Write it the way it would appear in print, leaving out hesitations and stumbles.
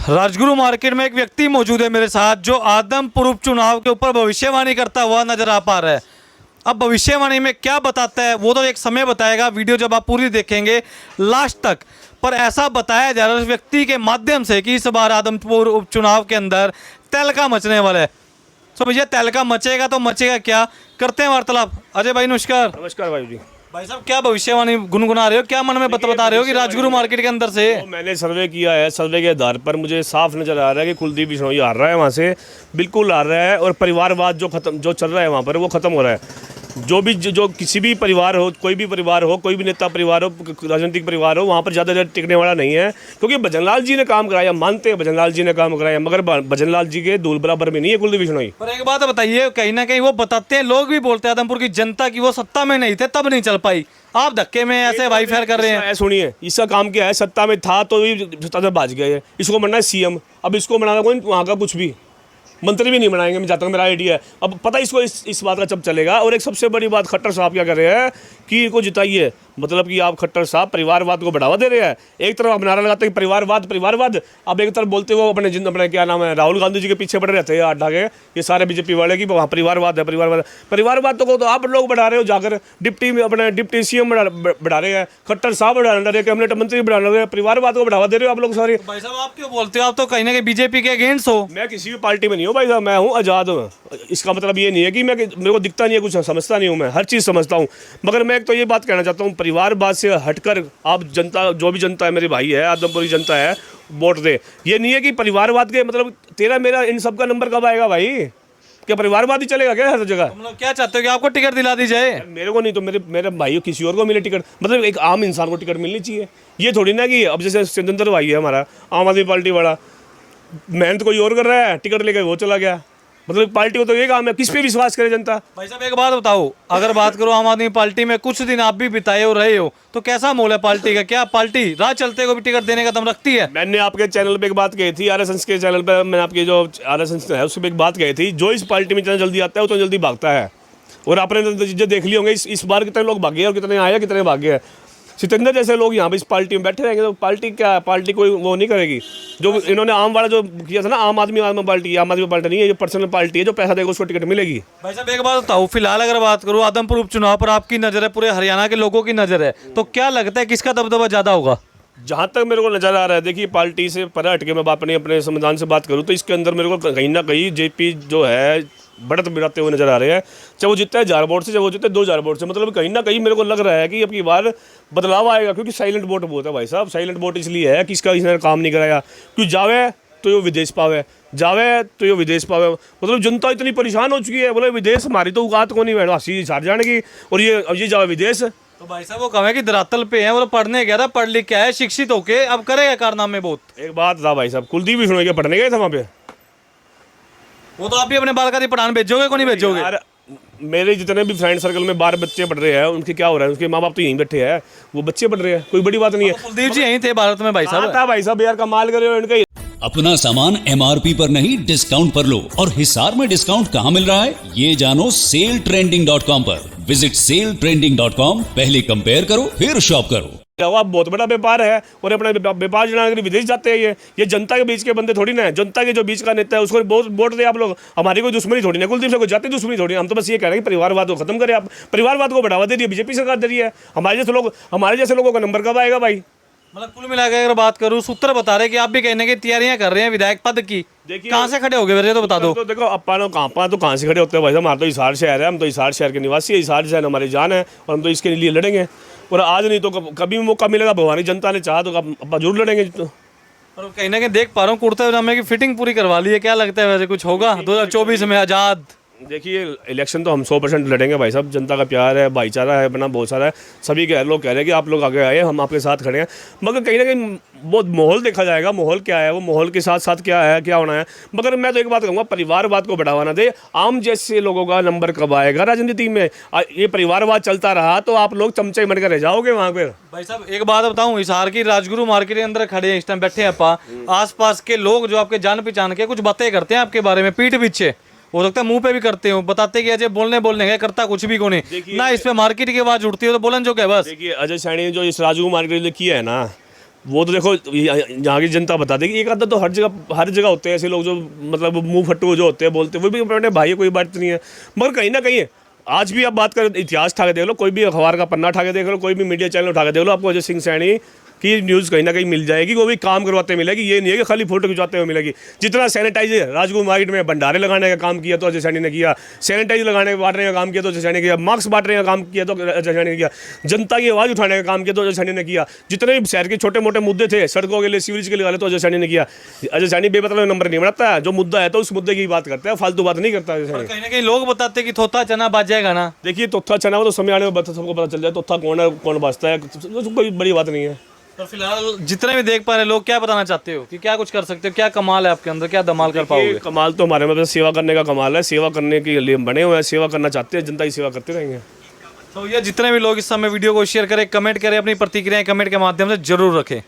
Rajguru market में एक व्यक्ति मौजूद है मेरे साथ जो आदमपुर उपचुनाव के ऊपर भविष्यवाणी करता हुआ नजर आ पा रहा है। अब भविष्यवाणी में क्या बताता है वो तो एक समय बताएगा, वीडियो जब आप पूरी देखेंगे लास्ट तक। पर ऐसा बताया जा रहा है उस व्यक्ति के माध्यम से कि इस बार आदमपुर उपचुनाव के अंदर तहलका मचने वाला है। तो भैया तहलका मचेगा तो मचेगा क्या, करते हैं वार्तालाप। अजय भाई नमस्कार। नमस्कार भाई जी। भाई साहब क्या भविष्यवाणी गुनगुना रहे हो, क्या मन में बता रहे हो कि राजगुरु मार्केट के अंदर से? तो मैंने सर्वे किया है, सर्वे के आधार पर मुझे साफ नजर आ रहा है कि कुलदीप बिश्नोई हार रहा है, वहाँ से बिल्कुल हार रहा है। और परिवारवाद जो चल रहा है वहाँ पर वो खत्म हो रहा है। जो किसी भी परिवार हो, कोई भी परिवार हो, कोई भी नेता परिवार हो, राजनीतिक परिवार हो, वहाँ पर ज़्यादा देर टिकने वाला नहीं है। क्योंकि भजनलाल जी ने काम कराया, मानते हैं भजनलाल जी ने काम कराया, मगर भजनलाल जी के धूल बराबर में नहीं है कुलदीप बिश्नोई। पर एक बात बताइए, कहीं ना कहीं वो बताते हैं, लोग भी बोलते हैं आदमपुर की जनता की वो सत्ता में नहीं थे तब नहीं चल पाई, आप धक्के में ऐसे वाई फेयर कर रहे हैं। सुनिए, इसका काम क्या है, सत्ता में था तो सत्ता भाज गए, इसको बनना है सीएम। अब इसको बनाना कोई वहाँ का कुछ भी मंत्री भी नहीं बनाएंगे, मैं चाहता हूँ, मेरा आइडिया है। अब पता है इसको इस बात का जब चलेगा। और एक सबसे बड़ी बात, खट्टर साहब क्या कर रहे हैं कि इनको जिताइए, मतलब कि आप खट्टर साहब परिवारवाद को बढ़ावा दे रहे हैं। एक तरफ आप नारा लगाते हैं परिवारवाद, अब एक तरफ बोलते हो अपने क्या नाम है, राहुल गांधी जी के पीछे पड़े रहते हैं अड्डा के ये सारे बीजेपी वाले की वहाँ परिवारवाद है। परिवारवाद तो आप लोग बढ़ा रहे हो, जाकर डिप्टी सीएम बढ़ा रहे हैं, खट्टर साहब बढ़ा रहे हैं, कैबिनेट मंत्री बढ़ा रहे हैं, परिवारवाद को बढ़ावा दे रहे हो आप लोग सारे। भाई साहब आप क्यों बोलते हो, आप तो कहीं ना कहीं बीजेपी के अगेंस्ट हो। मैं किसी भी पार्टी में नहीं हूँ भाई साहब, मैं हूँ आज़ाद हूँ। इसका मतलब ये नहीं है कि मेरे को दिखता नहीं है, कुछ समझता नहीं हूँ, मैं हर चीज़ समझता हूँ। मगर मैं एक तो ये बात कहना चाहता हूँ, परिवारवाद से हटकर आप जनता, जो भी जनता है मेरे भाई है, आदमपुरी जनता है, वोट दे। ये नहीं है कि परिवारवाद के मतलब तेरा मेरा इन सब का नंबर कब आएगा भाई? क्या परिवारवाद ही चलेगा क्या हर जगह? मतलब क्या चाहते हो कि आपको टिकट दिला दी जाए? मेरे को नहीं तो मेरे भाई किसी और को मिले टिकट, मतलब एक आम इंसान को टिकट मिलनी चाहिए। ये थोड़ी ना कि अब जैसे सिकंदर भाई है हमारा आम आदमी पार्टी वाला, मेहनत कोई और कर रहा है, टिकट लेकर वो चला गया। मतलब पार्टी को तो ये काम है, किस पे विश्वास करे जनता? भाई साहब एक बात बताओ, अगर बात करो आम आदमी पार्टी में कुछ दिन आप भी बिताए हो रहे हो, तो कैसा मोल है पार्टी का? क्या पार्टी राह चलते को भी टिकट देने का दम रखती है? मैंने आपके चैनल पे एक बात कही थी, आरएसएस के चैनल पे, मैंने आपकी जो आरएसएस है उस पर एक बात कही थी, जो इस पार्टी में जितना जल्दी आता है उतना जल्दी भागता है। और आपने नतीजे देख लिए होंगे, इस बार कितने लोग भागे और कितने आए, कितने भागे हैं। सिकंदर जैसे लोग यहाँ पे इस पार्टी में बैठे रहेंगे तो पार्टी क्या है, पार्टी कोई वो नहीं करेगी। जो इन्होंने आम वाला जो किया था ना, आम आदमी पार्टी नहीं है, ये पर्सनल पार्टी है, जो पैसा देगा उसको टिकट मिलेगी। भाई साहब एक बात बताओ, फिलहाल अगर बात करूँ आदमपुर उपचुनाव पर आपकी नज़र है, पूरे हरियाणा के लोगों की नज़र है, तो क्या लगता है किसका दबदबा ज़्यादा होगा? जहाँ तक मेरे को नजर आ रहा है, देखिए पार्टी से पर हट के मैं अपने संविधान से बात करूँ तो इसके अंदर मेरे को कहीं ना कहीं जेपी जो है बढ़त बिड़ाते हुए नजर आ रहे हैं। चाहे वो जीतता है 1000 वोट से, चाहे वो जीतता है 2000 वोट से, मतलब कहीं ना कहीं मेरे को लग रहा है कि अब की बार बदलाव आएगा। क्योंकि साइलेंट वोट बहुत है भाई साहब, साइलेंट वोट इसलिए है कि इसने काम नहीं कराया। क्योंकि जावे तो ये विदेश पावे, जावे तो ये विदेश पावे, मतलब जनता इतनी परेशान हो चुकी है। बोले विदेश हमारी तो औकात को नहीं, हंसी हार जाने की, और ये जावे विदेश। तो भाई साहब वो कहे कि धरातल पे है, वो पढ़ने गया था, पढ़ लिख के आया, शिक्षित होके अब करेगा कारनामे बहुत। एक बात था भाई साहब, कुलदीप बिश्नोई के पढ़ने गए थे वहाँ पे, वो तो आप भी अपने बालका पढ़ाने भेजोगे को नहीं भेजोगे? यार मेरे जितने भी फ्रेंड सर्कल में 12 बच्चे पढ़ रहे हैं, उनके क्या हो रहा है, उनके माँ बाप तो यहीं बैठे हैं, वो बच्चे पढ़ रहे हैं, कोई बड़ी बात नहीं है। कुलदीप जी यहीं थे भारत में भाई साहब। था भाई साहब, यार कमाल कर रहे हो इनका। अपना सामान एमआरपी पर नहीं डिस्काउंट पर लो। और हिसार में डिस्काउंट कहाँ मिल रहा है ये जानो सेलट्रेंडिंग.com पर। विजिट सेलट्रेंडिंग.com, पहले कंपेयर करो फिर शॉप करो। अब बहुत बड़ा व्यापार है, और अपना व्यापार जनाकर विदेश जाते हैं। ये जनता के बीच के बंदे थोड़ी ना है, जनता के जो बीच का नेता है उसको बहुत वोट दे आप लोग। हमारी कोई दुश्मनी थोड़ी ना, कुलदीप से कोई जाती दुश्मनी थोड़ी। हम तो बस ये कह रहे हैं कि परिवारवाद को खत्म करें आप। परिवारवाद को बढ़ावा दे रही है बीजेपी सरकार, दे रही है। हमारे जैसे लोगों का नंबर कब आएगा भाई? मतलब कुल मिलाकर अगर बात करूं, सूत्र बता रहे कि आप भी कहने की तैयारियां कर रहे हैं विधायक पद की। देखिए कहाँ से खड़े हो गए तो बता दो। तो देखो अपन कहाँ से खड़े होते हैं भाई साहब, हमारा तो हिसार शहर है, हम तो हिसार शहर के निवासी है, हिसार शहर हमारी जान है, और हम तो इसके लिए लड़ेंगे। और आज नहीं तो कभी मौका मिलेगा, भगवान जनता ने चाहा तो अपन जरूर लड़ेंगे। तो और कहीं ना कहीं देख पा रहा हूँ कुर्ते पजामे की फिटिंग पूरी करवा ली है, क्या लगता है वैसे कुछ होगा 2024 में आज़ाद? देखिए इलेक्शन तो हम 100% लड़ेंगे भाई साहब, जनता का प्यार है, भाईचारा है अपना बहुत सारा है। सभी लोग कह रहे हैं कि आप लोग आगे आए, हम आपके साथ खड़े हैं। मगर कहीं ना कहीं बहुत माहौल देखा जाएगा, माहौल क्या है, वो माहौल के साथ साथ क्या है, क्या होना है। मगर मैं तो एक बात कहूँगा, परिवारवाद को बढ़ावा ना दे। आम जैसे लोगों का नंबर कब आएगा राजनीति में? ये परिवारवाद चलता रहा तो आप लोग चमचे बनकर रह जाओगे वहाँ पर। भाई साहब एक बात बताऊँ, हिसार की राजगुरु मार्केट के अंदर खड़े हैं इस टाइम, बैठे हैं अपा, आस के लोग जो आपके जान पहचान के कुछ बातें करते हैं आपके बारे में पीठ पीछे, हो सकता है मुंह पे भी करते हो, बताते कि अजय बोलने गए करता कुछ भी को नहीं ना, इस पे मार्केट की आवाज उठती है तो बोलन जो क्या बस। देखिए अजय सैनी ने जो इस राजगुरु मार्केट किया है ना, वो तो देखो यहाँ की जनता बता देगी। एक आधा तो हर जगह होते हैं ऐसे लोग जो मतलब मुंह फट्टू जो होते हैं, बोलते हैं, वो भी अपने भाई है, कोई बात नहीं है। मगर कहीं ना कहीं आज भी आप बात करें, इतिहास उठा के देख लो, कोई भी अखबार का पन्ना उठा के देख लो, कोई भी मीडिया चैनल उठा के देख लो, आपको अजय सिंह सैनी की न्यूज़ कहीं ना कहीं मिल जाएगी। वो भी काम करवाते मिलेगी, ये नहीं है कि खाली फोटो खिंचवाते हुए मिलेगी। जितना सैनिटाइजर राजगुरु मार्केट में भंडारे लगाने का काम किया तो अजय सैनी ने किया, सैनिटाइजर लगाने बांटने का काम किया तो अजय सैनी ने किया, मास्क बांटने का काम किया तो अजय सैनी ने किया, जनता की आवाज़ उठाने का काम किया तो अजय सैनी ने किया। जितने भी शहर के छोटे मोटे मुद्दे थे, सड़कों के लिए, सीवरेज के लिए वाले, तो अजय सैनी ने किया। अजय सैनी बेमतलब नंबर नहीं बनाता है, जो मुद्दा है तो उस मुद्दे की बात करता है, फालतू बात नहीं करता अजय सैनी। कहीं ना कहीं लोग बताते हैं कि थोथा चना बाज जाएगा ना। देखिए तोथा चना, वो तो समय आने में सबको पता चल जाए तोथा कौन है, कौन बाजता है, कोई बड़ी बात नहीं है। तो फिलहाल जितने भी देख पा रहे हैं लोग, क्या बताना चाहते हो कि क्या कुछ कर सकते हो, क्या कमाल है आपके अंदर, क्या धमाल कर पाओगे? ये कमाल तो हमारे में बस सेवा करने का कमाल है, सेवा करने के लिए हम बने हुए हैं, सेवा करना चाहते हैं, जनता की सेवा करते रहेंगे। तो ये जितने भी लोग इस समय वीडियो को शेयर करें, कमेंट करें, अपनी प्रतिक्रियाएं कमेंट के माध्यम से जरूर रखें।